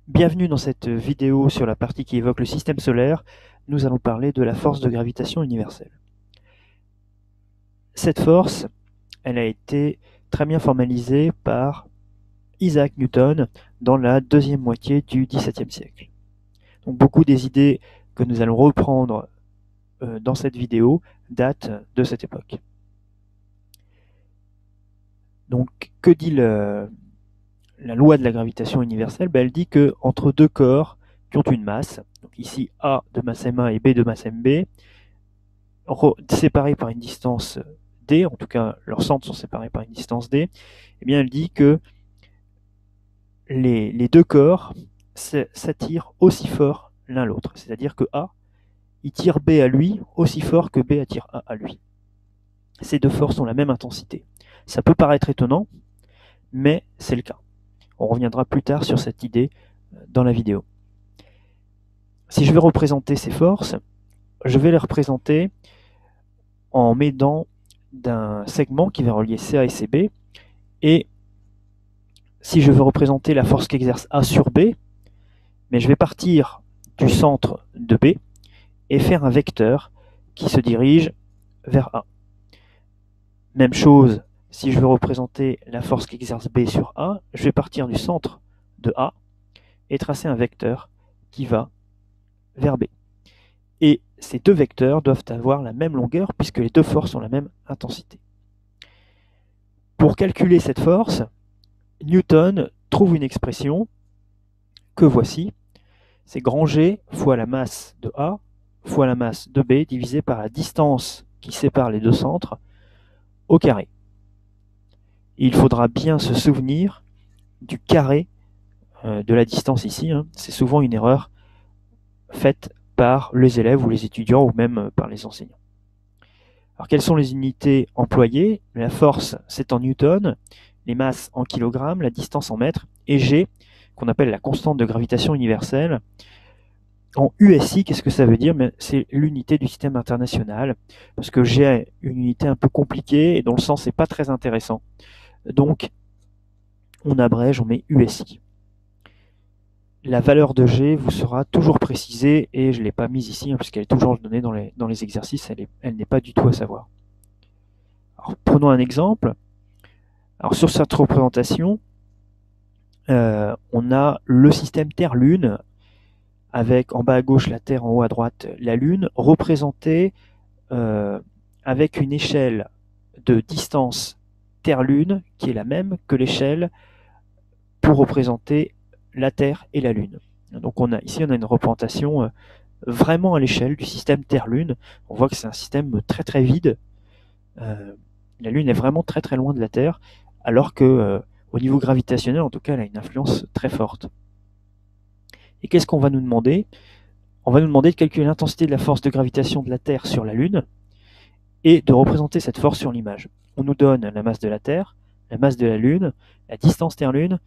Bienvenue dans cette vidéo sur la partie qui évoque le système solaire. Nous allons parler de la force de gravitation universelle. Cette force, elle a été très bien formalisée par Isaac Newton dans la deuxième moitié du XVIIe siècle. Donc beaucoup des idées que nous allons reprendre dans cette vidéo datent de cette époque. Donc que dit la loi de la gravitation universelle? Elle dit que entre deux corps qui ont une masse, donc ici A de masse m1 et B de masse mb, séparés par une distance d, en tout cas leurs centres sont séparés par une distance d, eh bien elle dit que les deux corps s'attirent aussi fort l'un l'autre. C'est-à-dire que A, il tire B à lui aussi fort que B attire A à lui. Ces deux forces ont la même intensité. Ça peut paraître étonnant, mais c'est le cas. On reviendra plus tard sur cette idée dans la vidéo. Si je vais représenter ces forces, je vais les représenter en m'aidant d'un segment qui va relier CA et CB. Et si je veux représenter la force qu'exerce A sur B, mais je vais partir du centre de B et faire un vecteur qui se dirige vers A. Même chose, si je veux représenter la force qu'exerce B sur A, je vais partir du centre de A et tracer un vecteur qui va vers B. Et ces deux vecteurs doivent avoir la même longueur puisque les deux forces ont la même intensité. Pour calculer cette force, Newton trouve une expression que voici. C'est grand G fois la masse de A fois la masse de B divisé par la distance qui sépare les deux centres au carré. Il faudra bien se souvenir du carré de la distance ici. C'est souvent une erreur faite par les élèves ou les étudiants ou même par les enseignants. Alors quelles sont les unités employées? La force, c'est en newton, les masses en kilogrammes, la distance en mètres, et G, qu'on appelle la constante de gravitation universelle. En USI, qu'est-ce que ça veut dire? C'est l'unité du système international, parce que G est une unité un peu compliquée et dont le sens n'est pas très intéressant. Donc, on abrège, on met USI. La valeur de G vous sera toujours précisée, et je ne l'ai pas mise ici, puisqu'elle est toujours donnée dans les exercices, elle n'est pas du tout à savoir. Alors, prenons un exemple. Alors, sur cette représentation, on a le système Terre-Lune, avec en bas à gauche la Terre, en haut à droite la Lune, représentée avec une échelle de distance Terre-Lune qui est la même que l'échelle pour représenter la Terre et la Lune. Donc ici on a une représentation vraiment à l'échelle du système Terre-Lune. On voit que c'est un système très très vide. La Lune est vraiment très très loin de la Terre, alors que au niveau gravitationnel, en tout cas, elle a une influence très forte. Et qu'est-ce qu'on va nous demander? On va nous demander de calculer l'intensité de la force de gravitation de la Terre sur la Lune et de représenter cette force sur l'image. On nous donne la masse de la Terre, la masse de la Lune, la distance Terre-Lune,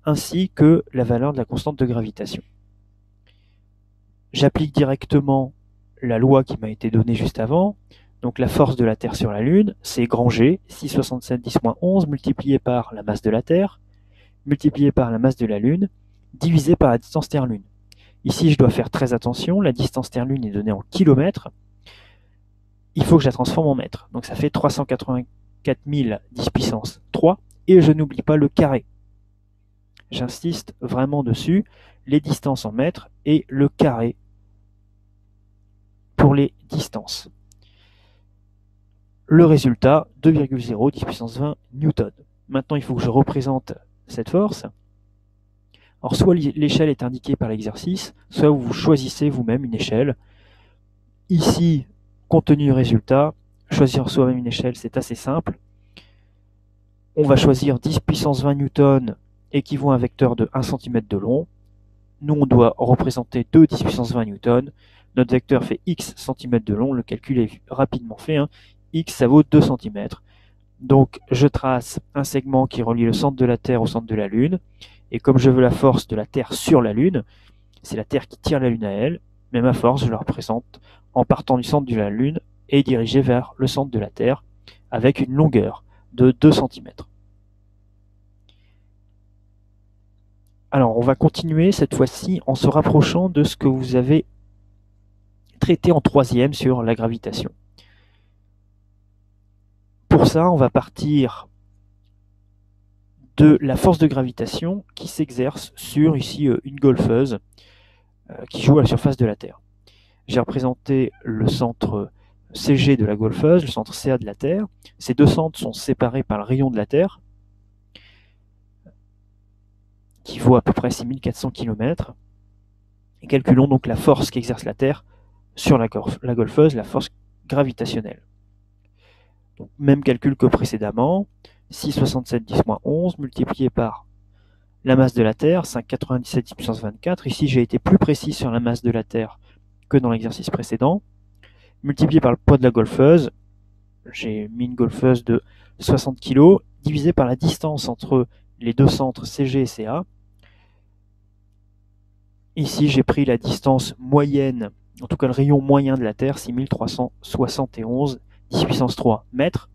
ainsi que la valeur de la constante de gravitation. J'applique directement la loi qui m'a été donnée juste avant. Donc la force de la Terre sur la Lune, c'est grand G, 6,67 10-11, multiplié par la masse de la Terre, multiplié par la masse de la Lune, divisé par la distance Terre-Lune. Ici, je dois faire très attention, la distance Terre-Lune est donnée en kilomètres. Il faut que je la transforme en mètres. Donc ça fait 384 000 10 puissance 3, et je n'oublie pas le carré. J'insiste vraiment dessus, les distances en mètres et le carré pour les distances. Le résultat, 2,0 10 puissance 20 newton. Maintenant, il faut que je représente cette force. Alors, soit l'échelle est indiquée par l'exercice, soit vous choisissez vous-même une échelle. Ici, compte tenu du résultat, choisir soi-même une échelle, c'est assez simple. On va choisir 10 puissance 20 newton équivaut à un vecteur de 1 cm de long. Nous, on doit représenter 2 10 puissance 20 newton. Notre vecteur fait x cm de long. Le calcul est rapidement fait. X, ça vaut 2 cm. Donc, je trace un segment qui relie le centre de la Terre au centre de la Lune. Et comme je veux la force de la Terre sur la Lune, c'est la Terre qui tire la Lune à elle. Mais ma force, je la représente en partant du centre de la Lune et dirigée vers le centre de la Terre avec une longueur de 2 cm. Alors, on va continuer cette fois-ci en se rapprochant de ce que vous avez traité en troisième sur la gravitation. Pour ça, on va partir de la force de gravitation qui s'exerce sur, ici, une golfeuse qui joue à la surface de la Terre. J'ai représenté le centre CG de la golfeuse, le centre CA de la Terre. Ces deux centres sont séparés par le rayon de la Terre, qui vaut à peu près 6400 km. Et calculons donc la force qu'exerce la Terre sur la golfeuse, la force gravitationnelle. Donc, même calcul que précédemment, 6,67 10-11 multiplié par la masse de la Terre, 5,97 10 puissance 24. Ici, j'ai été plus précis sur la masse de la Terre que dans l'exercice précédent. Multiplié par le poids de la golfeuse, j'ai mis une golfeuse de 60 kg, divisé par la distance entre les deux centres CG et CA. Ici, j'ai pris la distance moyenne, en tout cas le rayon moyen de la Terre, 6371 10 puissance 3 mètres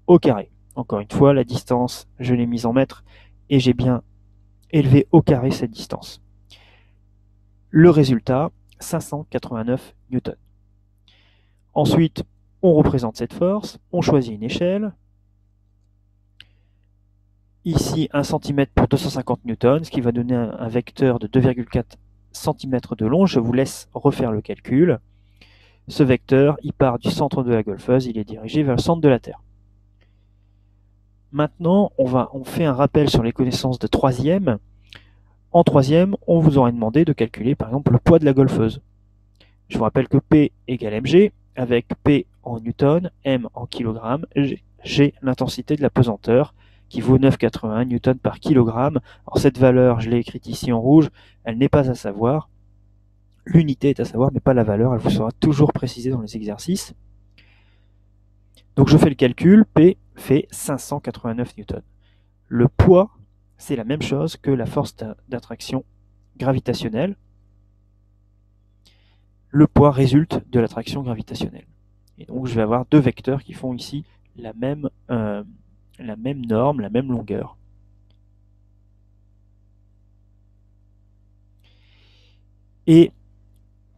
au carré. Encore une fois, la distance, je l'ai mise en mètres et j'ai bien élevé au carré cette distance. Le résultat, 589 newtons. Ensuite, on représente cette force, on choisit une échelle. Ici, 1 cm pour 250 newtons, ce qui va donner un vecteur de 2,4 cm de long. Je vous laisse refaire le calcul. Ce vecteur, il part du centre de la golfeuse, il est dirigé vers le centre de la Terre. Maintenant, on fait un rappel sur les connaissances de troisième. En troisième, on vous aurait demandé de calculer par exemple le poids de la golfeuse. Je vous rappelle que P égale mg, avec P en newton, m en kilogramme, g l'intensité de la pesanteur, qui vaut 9,81 newton par kilogramme. Alors cette valeur, je l'ai écrite ici en rouge, elle n'est pas à savoir. L'unité est à savoir, mais pas la valeur, elle vous sera toujours précisée dans les exercices. Donc je fais le calcul, P fait 589 newtons. Le poids, c'est la même chose que la force d'attraction gravitationnelle. Le poids résulte de l'attraction gravitationnelle. Et donc je vais avoir deux vecteurs qui font ici la même norme, la même longueur. Et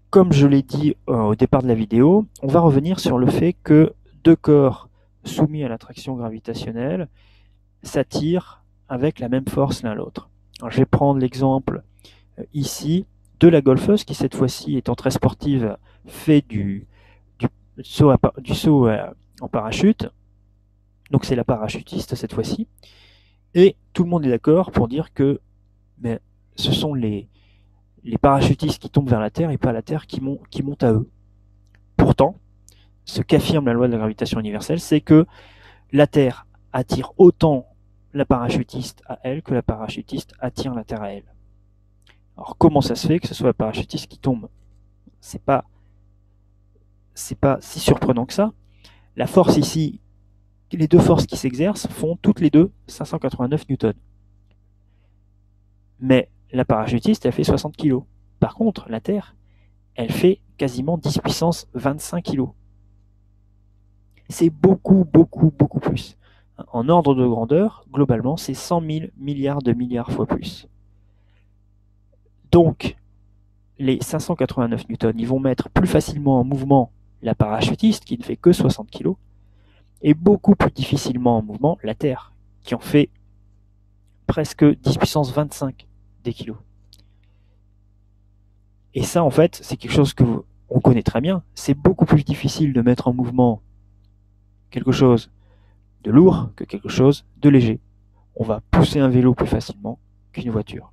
comme je l'ai dit au départ de la vidéo, on va revenir sur le fait que deux corps soumis à l'attraction gravitationnelle s'attirent avec la même force l'un l'autre. Je vais prendre l'exemple ici de la golfeuse qui cette fois-ci étant très sportive fait du saut en parachute. Donc c'est la parachutiste cette fois-ci. Et tout le monde est d'accord pour dire que ce sont les parachutistes qui tombent vers la Terre et pas la Terre qui monte à eux. Pourtant, ce qu'affirme la loi de la gravitation universelle, c'est que la Terre attire autant la parachutiste à elle que la parachutiste attire la Terre à elle. Alors comment ça se fait que ce soit la parachutiste qui tombe? C'est pas si surprenant que ça. La force ici, les deux forces qui s'exercent font toutes les deux 589 newtons. Mais la parachutiste, elle fait 60 kg. Par contre, la Terre, elle fait quasiment 10 puissance 25 kg. C'est beaucoup, beaucoup, beaucoup plus. En ordre de grandeur, globalement, c'est 100 000 milliards de milliards fois plus. Donc, les 589 newtons, ils vont mettre plus facilement en mouvement la parachutiste, qui ne fait que 60 kg, et beaucoup plus difficilement en mouvement la Terre, qui en fait presque 10 puissance 25 des kilos. Et ça, en fait, c'est quelque chose que on connaît très bien. C'est beaucoup plus difficile de mettre en mouvement quelque chose de lourd que quelque chose de léger. On va pousser un vélo plus facilement qu'une voiture.